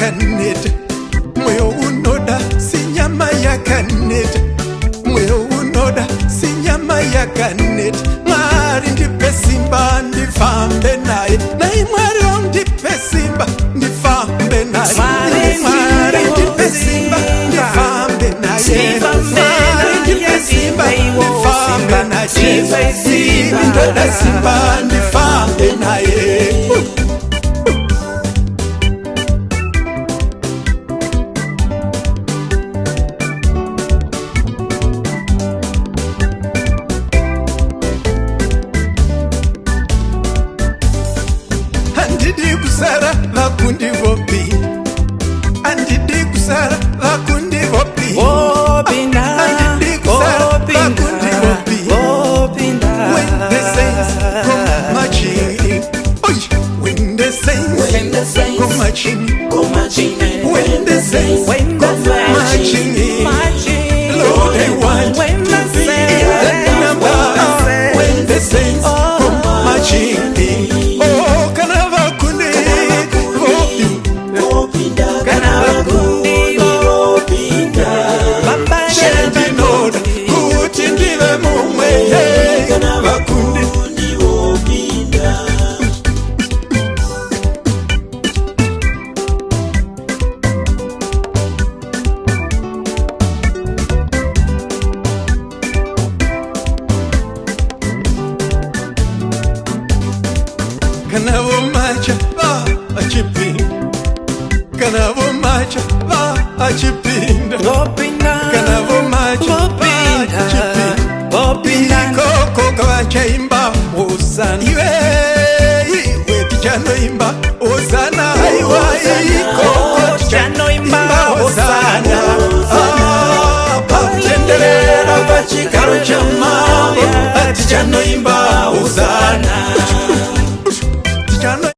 yakaneta, moyo unoda si nyama yakaneta, moyo unoda si nyama yakaneta. Mwari ndipe simba ndifambe naye, naye Mwari ndipe simba ndifambe naye, Mwari ndipe simba ndifambe naye, Mwari ndipe simba ndifambe naye, ndoda simba ndifambe naye. Andidi kusara vakundi vopi, andidi kusara vakundi vopi, andidi kusara vakundi vopi. When the saints come marching, when the saints come marching, when the saints come marching, Lord, I want to be in the number. When the saints come marching. Kanavo macha va achipinda, kanavo macha va achipinda, kanavo macha va achipinda, koko kawacha imba usani.